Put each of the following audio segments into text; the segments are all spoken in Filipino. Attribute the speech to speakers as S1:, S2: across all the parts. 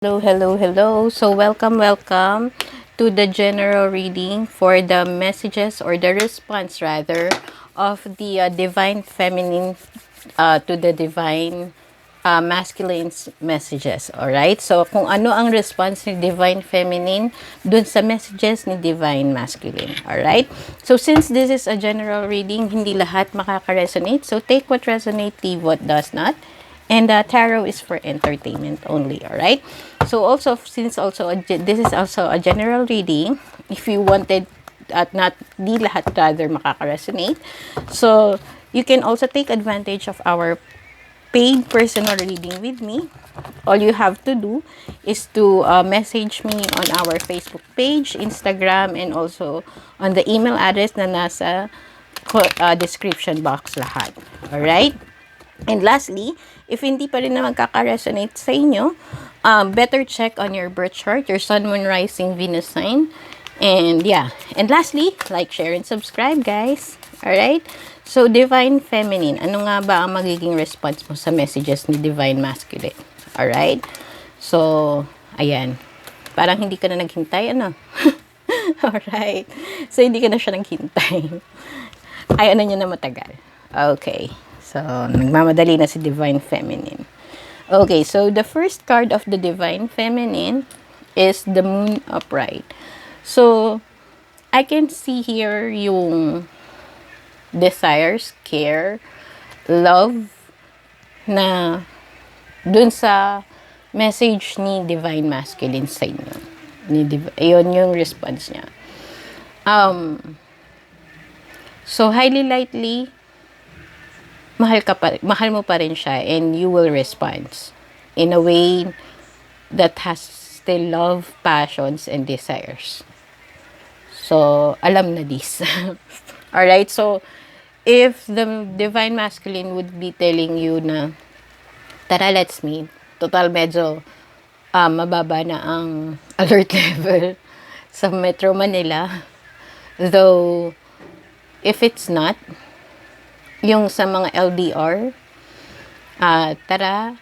S1: Hello. So, welcome to the general reading for the messages or the response rather of the divine feminine to the divine masculine's messages. Alright? So, kung ano ang response ni divine feminine dun sa messages ni divine masculine. Alright? So, since this is a general reading, hindi lahat makaka-resonate. So, take what resonate, leave what does not. And tarot is for entertainment only, alright? So also, since also this is also a general reading, if you wanted at not di lahat rather makaka-resonate, so you can also take advantage of our paid personal reading with me. All you have to do is to message me on our Facebook page, Instagram, and also on the email address na nasa description box lahat. Alright? And lastly, if hindi pa rin na magkaka-resonate sa inyo, better check on your birth chart, your sun, moon, rising, Venus sign. And yeah. And lastly, like, share, and subscribe, guys. Alright? So, Divine Feminine. Ano nga ba ang magiging response mo sa messages ni Divine Masculine? Alright? So, ayan. Parang hindi ka na naghintay, ano? Alright. So, hindi ka na siya naghintay. Ayaw na niya na matagal. Okay. So, nagmamadali na si Divine Feminine. Okay, so the first card of the Divine Feminine is the Moon Upright. So, I can see here yung desires, care, love na dun sa message ni Divine Masculine sa inyo. Ayun yung response niya. So, highly likely, mahal mo pa rin siya and you will respond in a way that has still love, passions, and desires. So, alam na this. Alright, so, if the Divine Masculine would be telling you na, tara, let's meet. Total, medyo mababa na ang alert level sa Metro Manila. Though, if it's not, yung sa mga LDR, tara,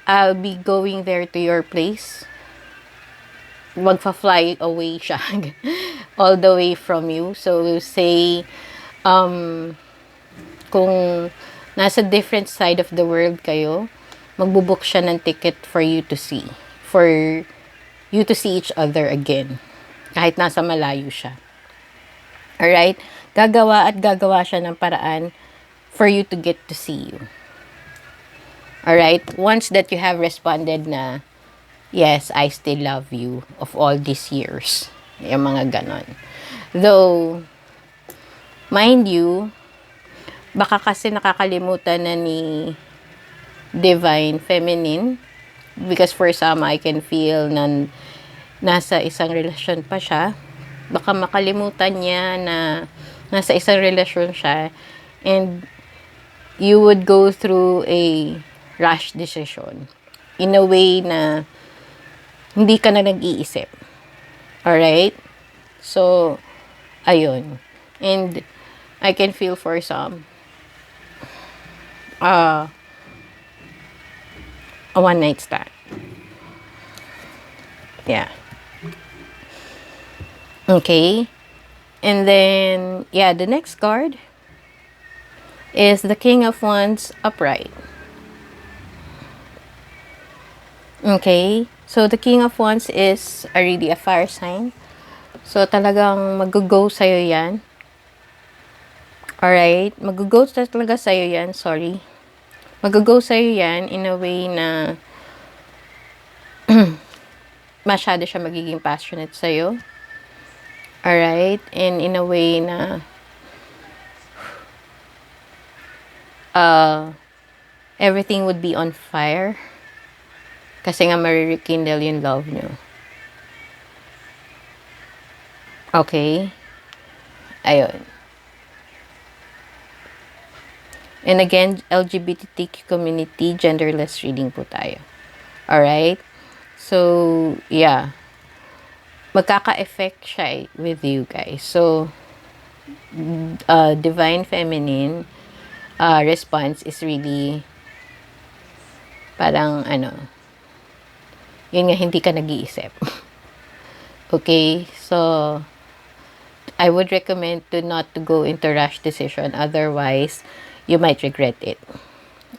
S1: I'll be going there to your place. Magfa-fly away siya all the way from you. So, say, kung nasa different side of the world kayo, magbubook siya ng ticket for you to see. For you to see each other again. Kahit nasa malayo siya. Alright? Gagawa siya ng paraan for you to get to see you. Alright? Once that you have responded na, yes, I still love you of all these years. Yung mga ganon. Though, mind you, baka kasi nakakalimutan na ni Divine Feminine because for some, I can feel na nasa isang relasyon pa siya. Baka makalimutan niya na nasa isang relasyon siya and you would go through a rash decision in a way na hindi ka na nag-iisip. Alright? So, ayun. And I can feel for some a one night stand. Yeah. Okay. And then, yeah, the next card is the King of Wands upright. Okay, so the King of Wands is already a fire sign. So talagang mag-go sa'yo yan. Alright, mag-go talaga sa'yo yan, sorry. Mag-go sa'yo yan in a way na masyado siya magiging passionate sa'yo. Alright, and in a way na everything would be on fire. Kasi nga marirekindle yung love nyo. Okay? Ayun. And again, LGBTQ community, genderless reading po tayo. Alright? So, yeah. Magkaka-effect siya with you guys. So, Divine Feminine response is really parang Yun nga, hindi ka nag-iisip. Okay? So, I would recommend to not to go into rash decision. Otherwise, you might regret it.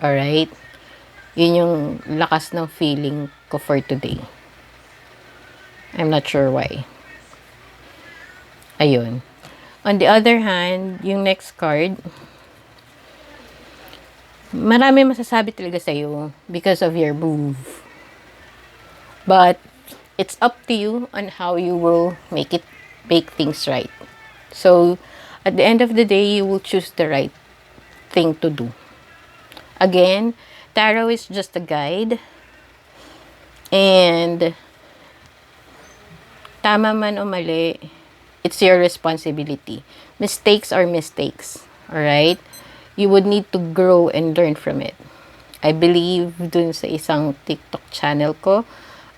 S1: Alright? Yun yung lakas ng feeling ko for today. I'm not sure why. Ayun. On the other hand, yung next card, marami masasabi talaga sa'yo because of your move. But, it's up to you on how you will make things right. So, at the end of the day, you will choose the right thing to do. Again, tarot is just a guide. And, tama man o mali, it's your responsibility. Mistakes are mistakes. Alright? You would need to grow and learn from it. I believe dun sa isang TikTok channel ko,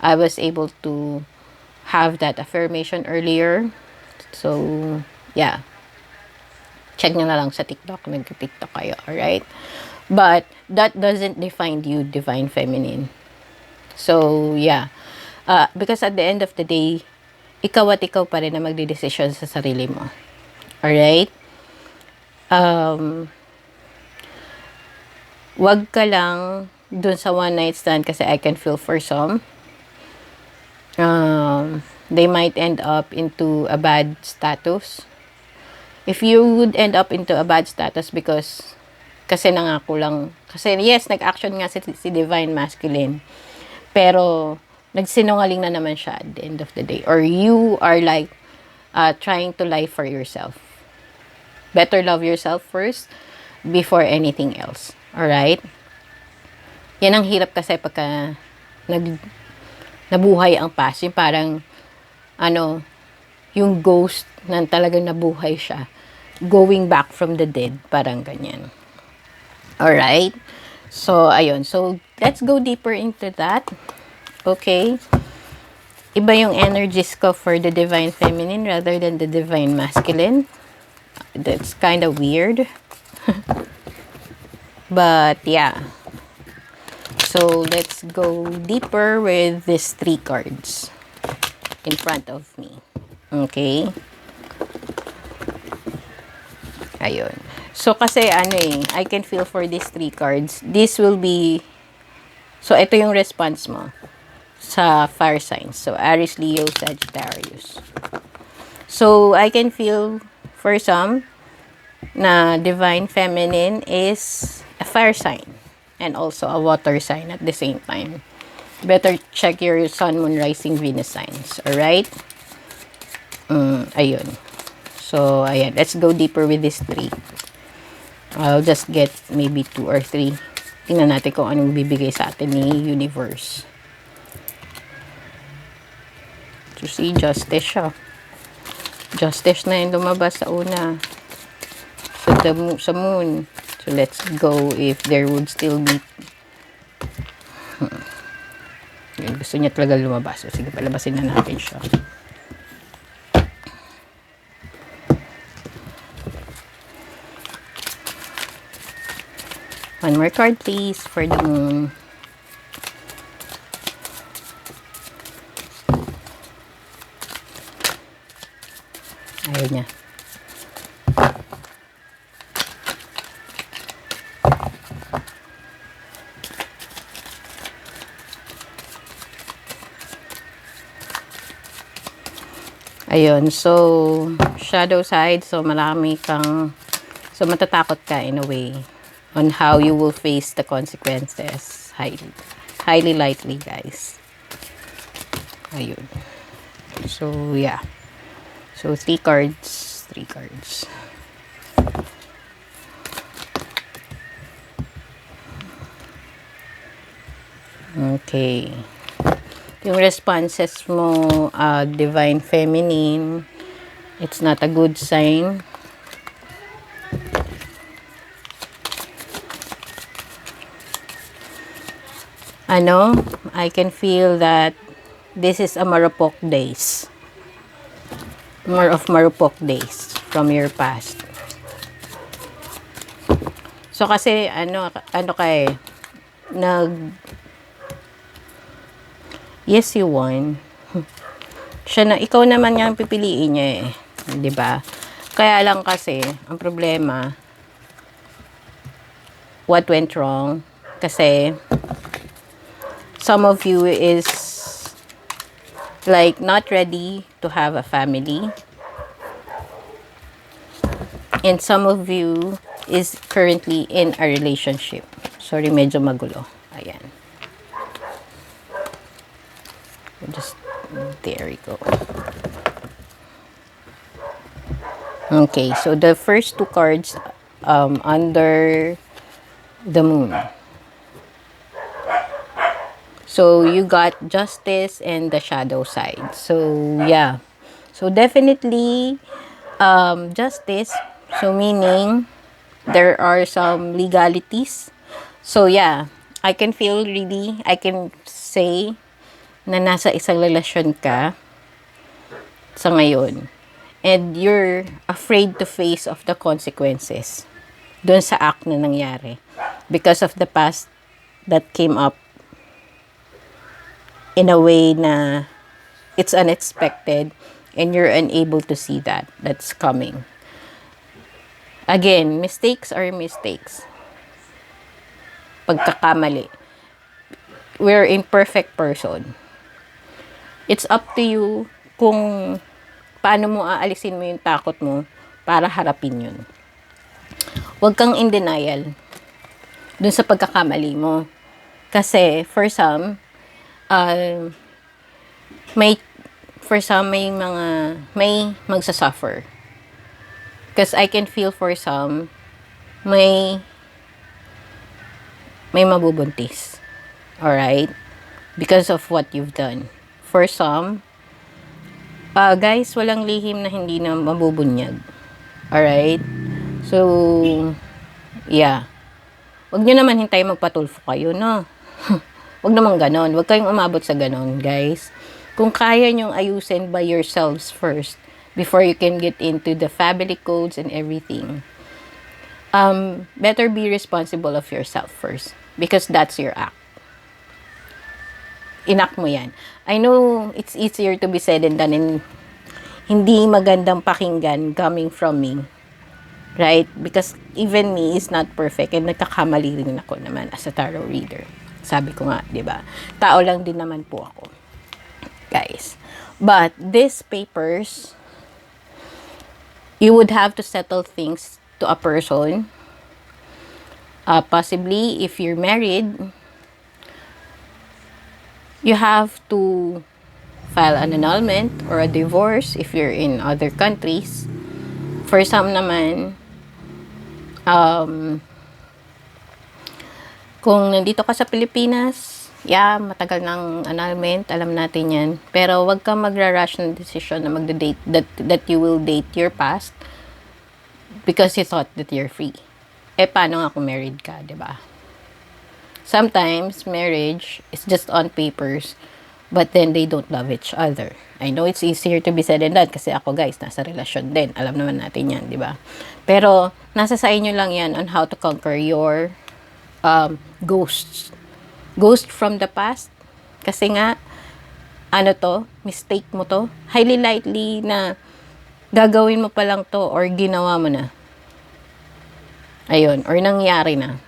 S1: I was able to have that affirmation earlier. So, yeah. Check nyo na lang sa TikTok. Nag-TikTok kayo. Alright? But, that doesn't define you, Divine Feminine. So, yeah. Because at the end of the day, ikaw at ikaw pa rin na magdidesisyon sa sarili mo. Alright? Wag ka lang dun sa one night stand kasi I can feel for some. They might end up into a bad status. If you would end up into a bad status because kasi nangako lang. Kasi yes, nag-action nga si Divine Masculine. Pero, nagsinungaling na naman siya at the end of the day. Or you are like, trying to lie for yourself. Better love yourself first before anything else. Alright? Yan ang hirap kasi pagka nabuhay ang past. Yung parang, yung ghost na talagang nabuhay siya. Going back from the dead. Parang ganyan. Alright? So, ayun. So, let's go deeper into that. Okay? Iba yung energies ko for the Divine Feminine rather than the Divine Masculine. That's kind of weird. But, yeah. So, let's go deeper with these 3 cards in front of me. Okay? Ayun. So, kasi I can feel for these 3 cards. This will be, so, ito yung response mo sa fire signs. So, Aries, Leo, Sagittarius. So, I can feel for some na Divine Feminine is a fire sign and also a water sign at the same time. Better check your Sun, Moon, Rising, Venus signs. Alright? Ayun. So, ayan. Let's go deeper with these 3. I'll just get maybe 2 or 3. Tingnan natin kung anong bibigay sa atin ni Universe. So, see, Justice siya. Justice na yung lumabas sa una. Sa Moon. So, let's go if there would still be... Gusto niya talaga lumabas. So, sige, palabasin na natin siya. One more card, please, for the Moon. Ayaw niya. Ayun, so, shadow side, so marami kang, so matatakot ka in a way on how you will face the consequences. Highly likely, guys. Ayun. So, yeah. So, 3 cards. 3 cards. Okay. Yung responses mo, Divine Feminine, it's not a good sign. I can feel that this is a marupok days. More of marupok days from your past. So, kasi, Yes, you won. Ikaw naman yung pipiliin niya eh. 'Di ba? Kaya lang kasi, ang problema, what went wrong? Kasi, some of you is like not ready to have a family. And some of you is currently in a relationship. Sorry, medyo magulo. Ayan. Just, there we go. Okay, so the first two cards under the moon. So you got justice and the shadow side. So yeah. So definitely justice. So meaning there are some legalities. So yeah, I can feel really, I can say na nasa isang relasyon ka sa ngayon. And you're afraid to face of the consequences dun sa act na nangyari. Because of the past that came up in a way na it's unexpected and you're unable to see that. That's coming. Again, mistakes are mistakes. Pagkakamali. We're imperfect person. It's up to you kung paano mo aalisin mo yung takot mo para harapin yun. Huwag kang in denial dun sa pagkakamali mo. Kasi, for some, may magsasuffer. Because I can feel for some, may mabubuntis. Alright? Because of what you've done. For some, guys, walang lihim na hindi na mabubunyag. Alright? So, yeah. Huwag nyo naman hintay magpatulfo kayo, no? Huwag naman ganon. Huwag kayong umabot sa ganon, guys. Kung kaya nyong ayusin by yourselves first, before you can get into the family codes and everything, better be responsible of yourself first. Because that's your act. Inak mo yan. I know it's easier to be said and done and hindi magandang pakinggan coming from me. Right? Because even me is not perfect and nagkakamali rin ako naman as a tarot reader. Sabi ko nga, di ba? Tao lang din naman po ako. Guys. But these papers, you would have to settle things to a person. Possibly, if you're married, you have to file an annulment or a divorce if you're in other countries. For some naman, kung nandito ka sa Pilipinas, yeah, matagal ng annulment, alam natin yan. Pero wag kang magra-rush ng decision na magda-date, that you will date your past because you thought that you're free. Paano nga kung married ka, diba? Sometimes, marriage is just on papers, but then they don't love each other. I know it's easier to be said than done kasi ako, guys, nasa relasyon din. Alam naman natin yan, di ba? Pero, nasa sa inyo lang yan on how to conquer your ghosts. Ghost from the past. Kasi nga, mistake mo to. Highly likely na gagawin mo pa lang to or ginawa mo na. Ayun, or nangyari na.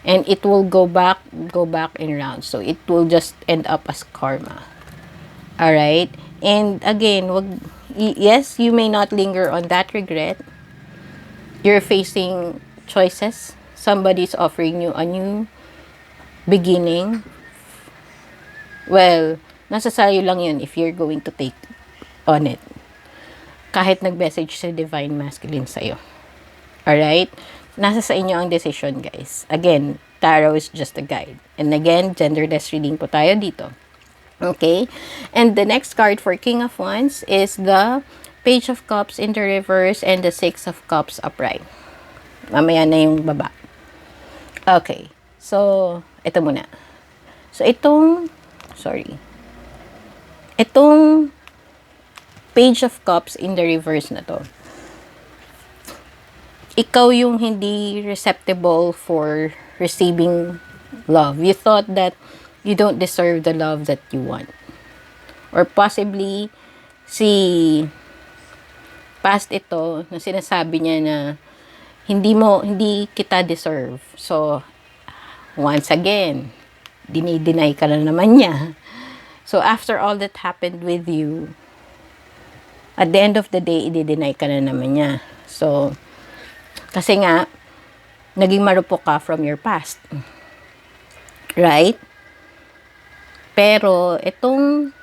S1: And it will go back in rounds. So, it will just end up as karma. Alright? And again, yes, you may not linger on that regret. You're facing choices. Somebody's offering you a new beginning. Well, nasa sayo lang yun if you're going to take on it. Kahit nag-message sa Divine Masculine sa'yo. Alright? Nasa sa inyo ang decision, guys. Again, tarot is just a guide. And again, genderless reading po tayo dito. Okay? And the next card for King of Wands is the Page of Cups in the reverse and the Six of Cups upright. Mamaya na yung baba. Okay. So, ito muna. So, itong Page of Cups in the reverse na to. Ikaw yung hindi receptible for receiving love. You thought that you don't deserve the love that you want. Or possibly, si past ito, na sinasabi niya na hindi kita deserve. So, once again, dinideny ka na naman niya. So, after all that happened with you, at the end of the day, i-deny ka na naman niya. So, kasi nga, naging marupok ka from your past. Right? Pero, itong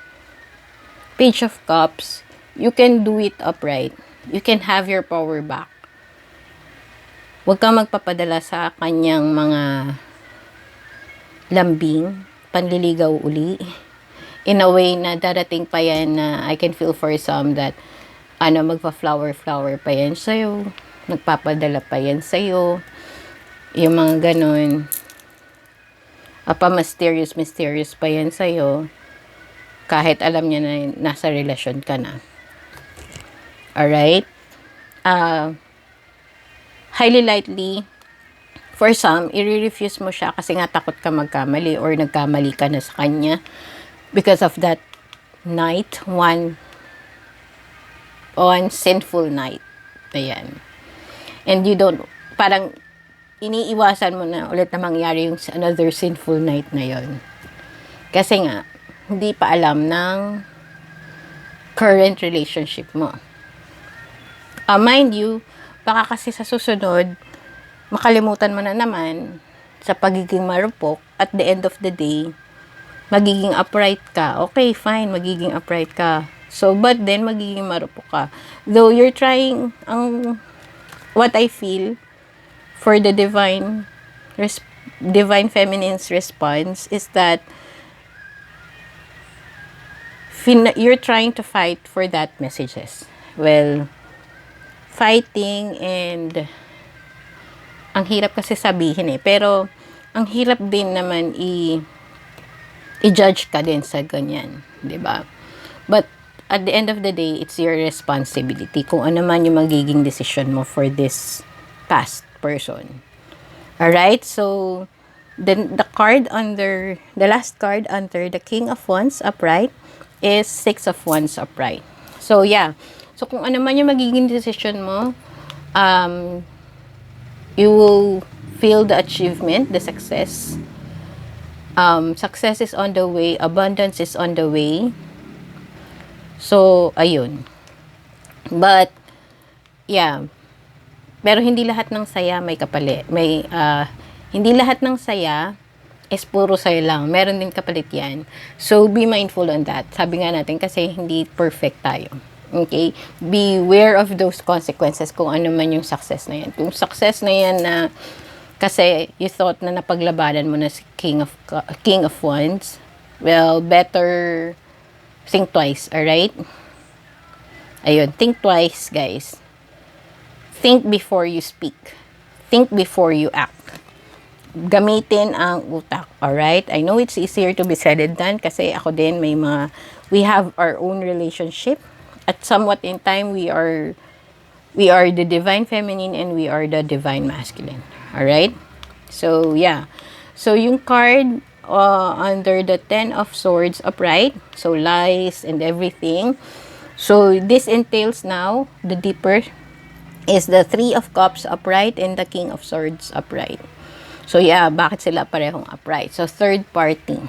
S1: Page of Cups, you can do it upright. You can have your power back. Huwag kang magpapadala sa kanyang mga lambing, panliligaw uli. In a way na darating pa yan na I can feel for some that magpa-flower pa yan sa'yo. Nagpapadala pa yan sa'yo. Yung mga ganun. Mysterious pa yan sa'yo. Kahit alam niya na nasa relasyon ka na. Alright? Highly likely, for some, i-refuse mo siya kasi nga takot ka magkamali or nagkamali ka na sa kanya because of that night, one sinful night. Ayan. And you don't, parang iniiwasan mo na ulit na mangyari yung another sinful night na yon. Kasi nga, hindi pa alam ng current relationship mo. Mind you, baka kasi sa susunod, makalimutan mo na naman sa pagiging marupok. At the end of the day, magiging upright ka. Okay, fine, magiging upright ka. So, but then, magiging marupok ka. Though you're trying, what I feel for the divine feminine's response is that you're trying to fight for that messages. Well, fighting and ang hirap kasi sabihin pero ang hirap din naman i-judge ka din sa ganyan, 'di ba? But at the end of the day, it's your responsibility kung ano man yung magiging decision mo for this past person. Alright, so then the last card under the King of Wands upright is Six of Wands upright. So yeah, so kung ano man yung magiging decision mo, you will feel the achievement, the success. Success is on the way, abundance is on the way. So, ayun. But, yeah. Pero hindi lahat ng saya may kapalit. Hindi lahat ng saya is puro saya lang. Meron din kapalit yan. So, be mindful on that. Sabi nga natin kasi hindi perfect tayo. Okay? Beware of those consequences kung ano man yung success na yan. Kung success na yan na kasi you thought na napaglabanan mo na si King of Wands, well, better think twice, alright? Ayun, think twice, guys. Think before you speak. Think before you act. Gamitin ang utak, alright? I know it's easier to be said and done kasi ako din we have our own relationship. At somewhat in time, we are the divine feminine and we are the divine masculine. Alright? So, yeah. So, yung card under the Ten of Swords upright, so lies and everything. So, this entails now, the deeper, is the Three of Cups upright and the King of Swords upright. So, yeah, bakit sila parehong upright? So, third party.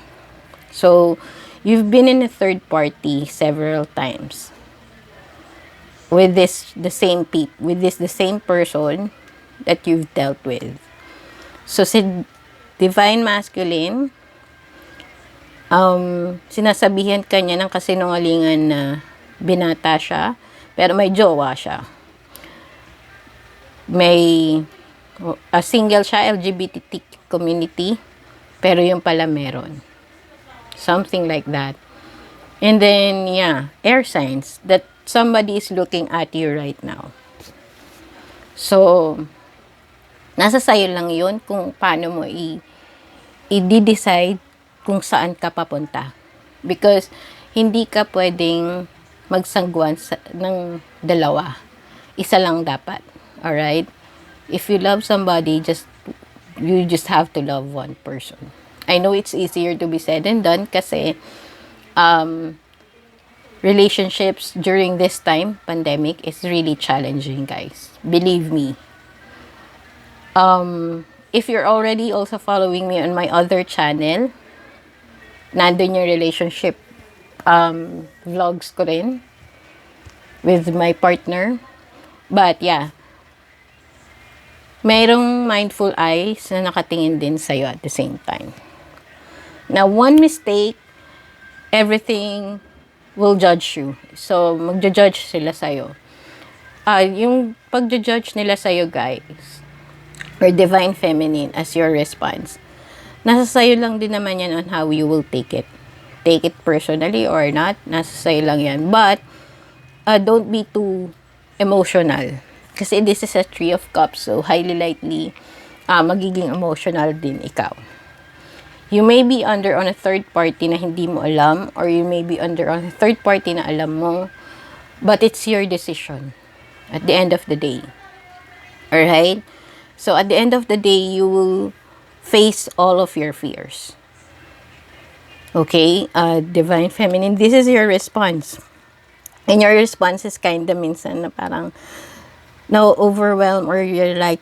S1: So, you've been in a third party several times. With the same person that you've dealt with. So, si divine masculine, sinasabihan ka niya ng kasinungalingan na binata siya, pero may jowa siya. May single siya, LGBT community, pero yung pala meron. Something like that. And then, yeah, air signs that somebody is looking at you right now. So, nasa sayo lang yun kung paano mo i-decide kung saan ka papunta. Because, hindi ka pwedeng magsangguan ng dalawa. Isa lang dapat. Alright? If you love somebody, you just have to love one person. I know it's easier to be said than done kasi relationships during this time, pandemic, is really challenging, guys. Believe me. If you're already also following me on my other channel, nandun yung relationship vlogs ko rin with my partner. But yeah, mayroong mindful eyes na nakatingin din sa'yo at the same time. Now, one mistake, everything will judge you. So, magja-judge sila sa'yo. Yung pagja-judge nila sa'yo, guys, or Divine Feminine as your response, nasa sa'yo lang din naman yan on how you will take it. Take it personally or not, nasa sa'yo lang yan. But, don't be too emotional. Kasi this is a Three of Cups, so highly likely, magiging emotional din ikaw. You may be under on a third party na hindi mo alam, or you may be under on a third party na alam mo, but it's your decision at the end of the day. Alright? So, at the end of the day, you will face all of your fears. Okay? Divine Feminine, this is your response. And your response is kinda minsan na parang na-overwhelm or you're like,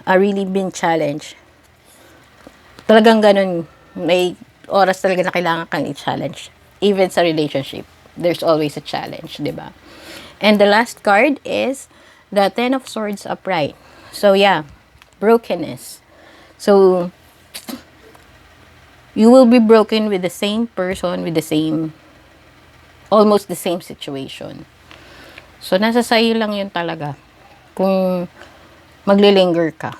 S1: really been challenged. Talagang ganun. May oras talaga na kailangan kang i-challenge. Even sa relationship, there's always a challenge, di ba? And the last card is the Ten of Swords upright. So, yeah. Brokenness. So, you will be broken with the same person, with the same, almost the same situation. So, nasa sayo lang yun talaga. Kung maglilinger ka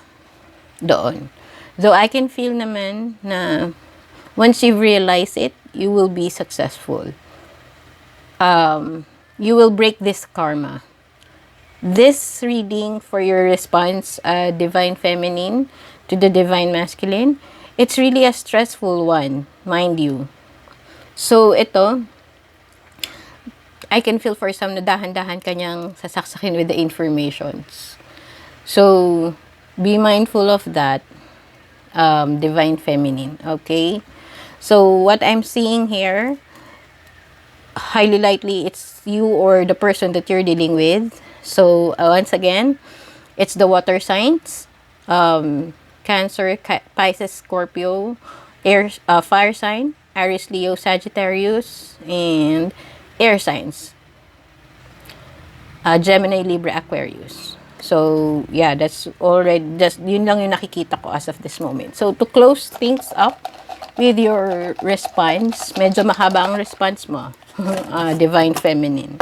S1: doon. Though I can feel naman na once you realize it, you will be successful. You will break this karma. This reading for your response, Divine Feminine to the Divine Masculine, it's really a stressful one, mind you. So, ito, I can feel for some na dahan-dahan kanyang sasaksakin with the informations. So, be mindful of that, Divine Feminine, okay? So, what I'm seeing here, highly likely it's you or the person that you're dealing with. So, once again, it's the water signs, Cancer, Pisces, Scorpio, fire sign, Aries, Leo, Sagittarius, and air signs, Gemini, Libra, Aquarius. So, yeah, that's already, just yun lang yung nakikita ko as of this moment. So, to close things up with your response, medyo mahaba ang response mo, Divine Feminine.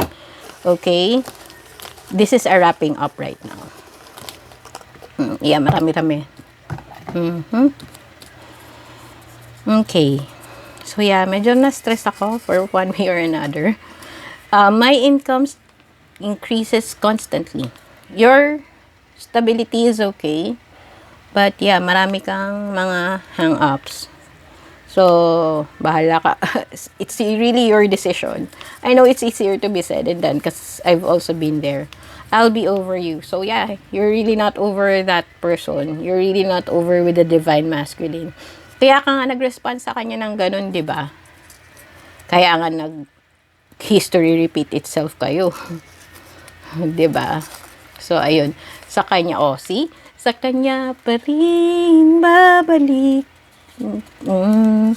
S1: Okay? This is a wrapping up right now. Yeah, marami-rami. Okay. So, yeah, medyo na-stress ako for one way or another. My income increases constantly. Your stability is okay. But, yeah, marami kang mga hang-ups. So, bahala ka. It's really your decision. I know it's easier to be said and done because I've also been there. I'll be over you. So, yeah, you're really not over that person. You're really not over with the Divine Masculine. Kaya ka nga nag-respond sa kanya ng ganun, di ba? Kaya nga nag-history repeat itself kayo. Di ba? So, ayun. Sa kanya, see? Sa kanya pa rin babalik. Ang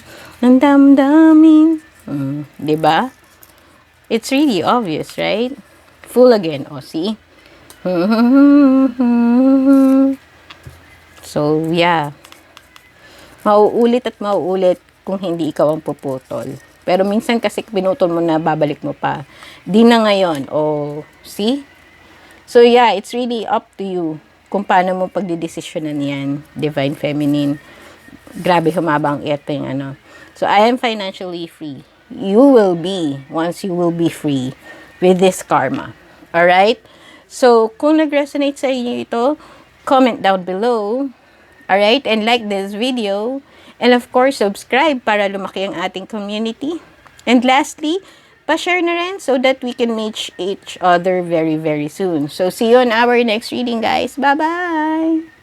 S1: damdamin. Diba? It's really obvious, right? Full again, see? So, yeah. Mauulit at mauulit kung hindi ikaw ang puputol. Pero minsan kasi pinutol mo na, babalik mo pa. Di na ngayon. See? So, yeah, it's really up to you kung paano mo pagdidesisyonan yan, Divine Feminine. Grabe, humaba ang eting, So, I am financially free. You will be, once you will be free with this karma. Alright? So, kung nag-resonate sa inyo ito, comment down below. Alright? And like this video. And of course, subscribe para lumaki ang ating community. And lastly, pa-share na rin so that we can meet each other very, very soon. So, see you on our next reading, guys. Bye-bye!